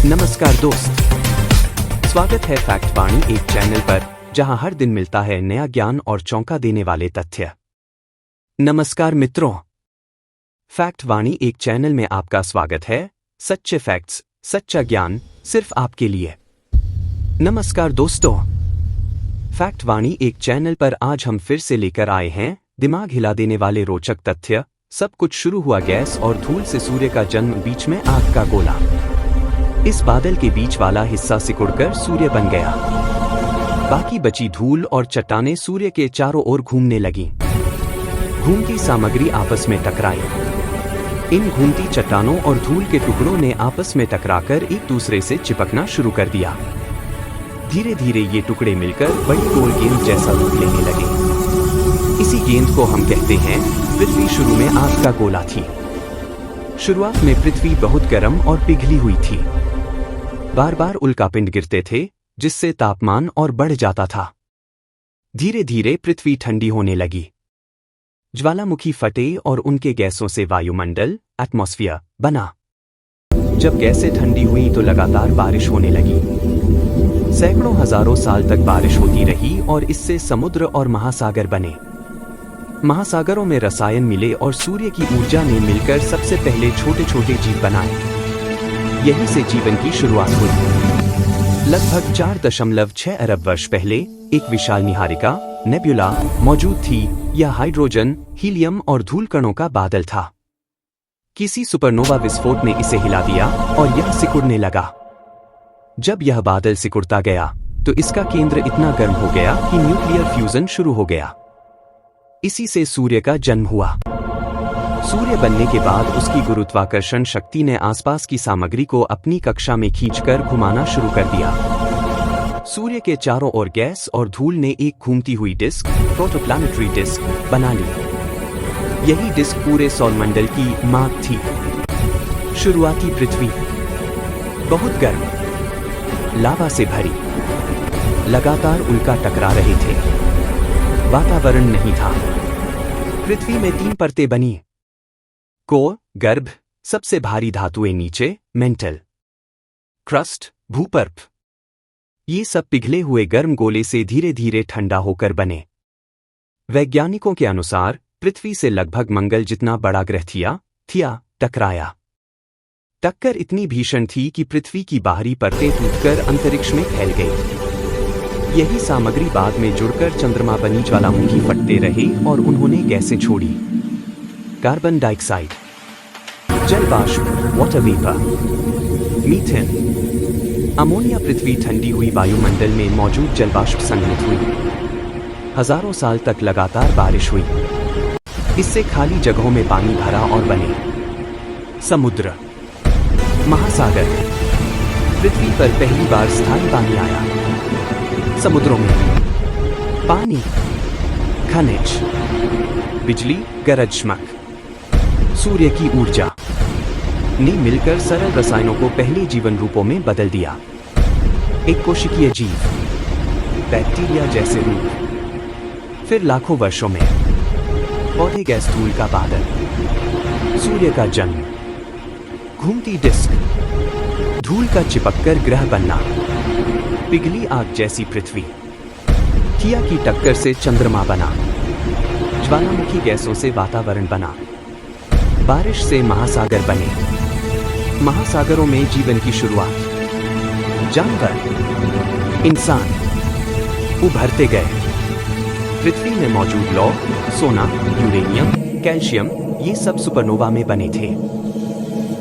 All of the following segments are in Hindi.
नमस्कार दोस्त, स्वागत है फैक्ट वाणी, एक चैनल पर जहां हर दिन मिलता है नया ज्ञान और चौंका देने वाले तथ्य। नमस्कार मित्रों, फैक्ट वाणी एक चैनल में आपका स्वागत है। सच्चे फैक्ट्स, सच्चा ज्ञान सिर्फ आपके लिए। नमस्कार दोस्तों, फैक्ट वाणी एक चैनल पर आज हम फिर से लेकर आए हैं दिमाग हिला देने वाले रोचक तथ्य। सब कुछ शुरू हुआ गैस और धूल से, सूर्य का जन्म, बीच में आग का गोला। इस बादल के बीच वाला हिस्सा सिकुड़कर सूर्य बन गया। बाकी बची धूल और चट्टानें सूर्य के चारों ओर घूमने लगीं। घूमती सामग्री आपस में टकराई। इन घूमती चट्टानों और धूल के टुकड़ों ने आपस में टकराकर एक दूसरे से चिपकना शुरू कर दिया। धीरे धीरे ये टुकड़े मिलकर बड़ी गोल गेंद जैसा रूप लेने लगे। इसी गेंद को हम कहते हैं पृथ्वी। शुरू में आग का गोला थी। शुरुआत में पृथ्वी बहुत गर्म और पिघली हुई थी। बार बार उल्कापिंड गिरते थे जिससे तापमान और बढ़ जाता था। धीरे धीरे पृथ्वी ठंडी होने लगी। ज्वालामुखी फटे और उनके गैसों से वायुमंडल, एटमॉस्फेयर बना। जब गैसें ठंडी हुई तो लगातार बारिश होने लगी। सैकड़ों हजारों साल तक बारिश होती रही और इससे समुद्र और महासागर बने। महासागरों में रसायन मिले और सूर्य की ऊर्जा ने मिलकर सबसे पहले छोटे छोटे जीव बनाए। यहीं से जीवन की शुरुआत हुई। लगभग 4.6 अरब वर्ष पहले एक विशाल निहारिका, नेब्युला, मौजूद थी। यह हाइड्रोजन, हीलियम और धूल कणों का बादल था। किसी सुपरनोवा विस्फोट ने इसे हिला दिया और यह सिकुड़ने लगा। जब यह बादल सिकुड़ता गया तो इसका केंद्र इतना गर्म हो गया कि न्यूक्लियर फ्यूजन शुरू हो गया। इसी से सूर्य का जन्म हुआ। सूर्य बनने के बाद उसकी गुरुत्वाकर्षण शक्ति ने आसपास की सामग्री को अपनी कक्षा में खींचकर घुमाना शुरू कर दिया। सूर्य के चारों ओर गैस और धूल ने एक घूमती हुई डिस्क, प्रोटोप्लैनेटरी डिस्क, बना ली। यही डिस्क पूरे सौरमंडल की मां थी। शुरुआती पृथ्वी बहुत गर्म, लावा से भरी, लगातार उल्का टकरा रहे थे। वातावरण नहीं था। पृथ्वी में 3 परतें बनी। कोर, गर्भ, सबसे भारी धातुएं नीचे, मेंटल, क्रस्ट, भूपर्प। ये सब पिघले हुए गर्म गोले से धीरे धीरे ठंडा होकर बने। वैज्ञानिकों के अनुसार पृथ्वी से लगभग मंगल जितना बड़ा ग्रह थिया टकराया। टक्कर इतनी भीषण थी कि पृथ्वी की बाहरी परतें टूटकर अंतरिक्ष में फैल गई। यही सामग्री बाद में जुड़कर चंद्रमा बनी। ज्वालामुखी फटते रहे और उन्होंने गैसें छोड़ी। कार्बन डाइऑक्साइड, जल वाष्प, वाटर वेपर, मीथेन, अमोनिया। पृथ्वी ठंडी हुई वायुमंडल में मौजूद जल वाष्प संघनित हुई। हजारों साल तक लगातार बारिश हुई। इससे खाली जगहों में पानी भरा और बने समुद्र, महासागर। पृथ्वी पर पहली बार स्थायी पानी आया। समुद्रों में पानी, खनिज, बिजली, गरज, चमक। सूर्य की ऊर्जा ने मिलकर सरल रसायनों को पहले जीवन रूपों में बदल दिया। एक कोशिकीय जीव, बैक्टीरिया जैसे रूप। फिर लाखों वर्षों में पौधे, गैस, धूल का बादल, सूर्य का जन्म, घूमती डिस्क, धूल का चिपककर ग्रह बनना, पिघली आग जैसी पृथ्वी, थिया की टक्कर से चंद्रमा बना, ज्वालामुखी गैसों से वातावरण बना, बारिश से महासागर बने, महासागरों में जीवन की शुरुआत, जानवर, इंसान उभरते गए। पृथ्वी में मौजूद लौह, सोना, यूरेनियम, कैल्शियम, ये सब सुपरनोवा में बने थे।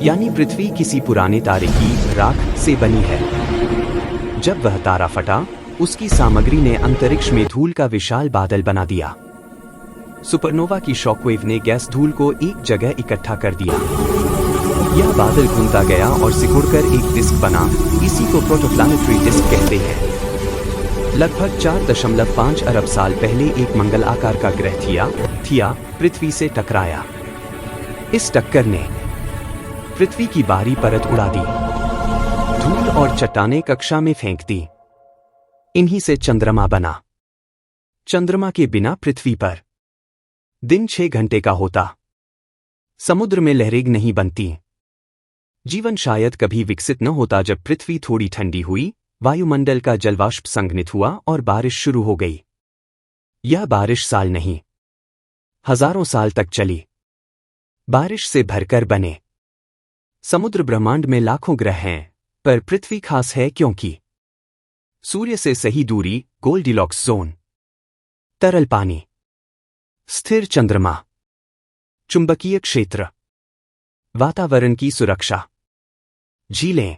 यानी पृथ्वी किसी पुराने तारे की राख से बनी है। जब वह तारा फटा, उसकी सामग्री ने अंतरिक्ष में धूल का विशाल बादल बना दिया। सुपरनोवा की शॉकवेव ने गैस धूल को एक जगह इकट्ठा कर दिया। यह बादल घूमता गया और सिकुड़कर एक डिस्क बना। इसी को प्रोटोप्लैनेटरी डिस्क कहते हैं। लगभग 4.5 अरब साल पहले एक मंगल आकार का ग्रह थिया पृथ्वी से टकराया। इस टक्कर ने पृथ्वी की बाहरी परत उड़ा दी। धूल और चट्टानें कक्षा में फेंक दी। इन्हीं से चंद्रमा बना। चंद्रमा के बिना पृथ्वी पर दिन 6 घंटे का होता। समुद्र में लहरें नहीं बनती। जीवन शायद कभी विकसित न होता जब पृथ्वी थोड़ी ठंडी हुई, वायुमंडल का जलवाष्प संघनित हुआ और बारिश शुरू हो गई। यह बारिश साल नहीं, हजारों साल तक चली। बारिश से भरकर बने समुद्र ब्रह्मांड में लाखों ग्रह हैं, पर पृथ्वी खास है क्योंकि सूर्य से सही दूरी, गोल्डिलॉक्स जोन, तरल पानी, स्थिर चंद्रमा, चुंबकीय क्षेत्र, वातावरण की सुरक्षा, झीलें,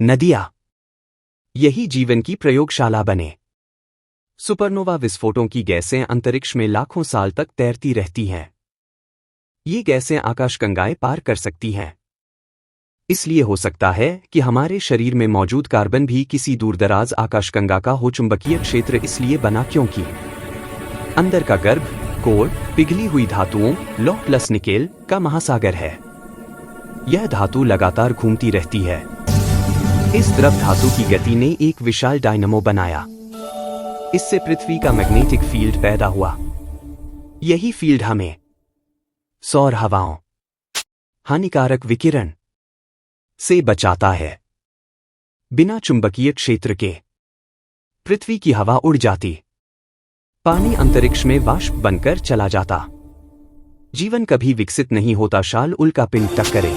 नदियां, यही जीवन की प्रयोगशाला बने। सुपरनोवा विस्फोटों की गैसें अंतरिक्ष में लाखों साल तक तैरती रहती हैं। ये गैसें आकाशगंगाएं पार कर सकती हैं। इसलिए हो सकता है कि हमारे शरीर में मौजूद कार्बन भी किसी दूरदराज आकाशगंगा का हो। चुंबकीय क्षेत्र इसलिए बना क्योंकि अंदर का गर्भ कोर पिघली हुई धातुओं लौह प्लस निकेल का महासागर है। यह धातु लगातार घूमती रहती है। इस द्रव धातु की गति ने एक विशाल डायनमो बनाया। इससे पृथ्वी का मैग्नेटिक फील्ड पैदा हुआ। यही फील्ड हमें सौर हवाओं, हानिकारक विकिरण से बचाता है। बिना चुंबकीय क्षेत्र के पृथ्वी की हवा उड़ जाती, पानी अंतरिक्ष में वाष्प बनकर चला जाता, जीवन कभी विकसित नहीं होता। शाल उल्का पिंड टक्करे,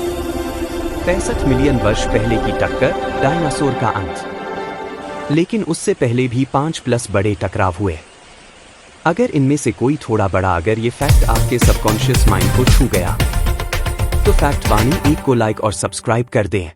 65 मिलियन वर्ष पहले की टक्कर, डायनासोर का अंत। लेकिन उससे पहले भी 5+ बड़े टकराव हुए। अगर इनमें से कोई थोड़ा बड़ा, अगर ये फैक्ट आपके सबकॉन्शियस माइंड को छू गया, तो फैक्ट वाणी 1 को लाइक और सब्सक्राइब कर दें।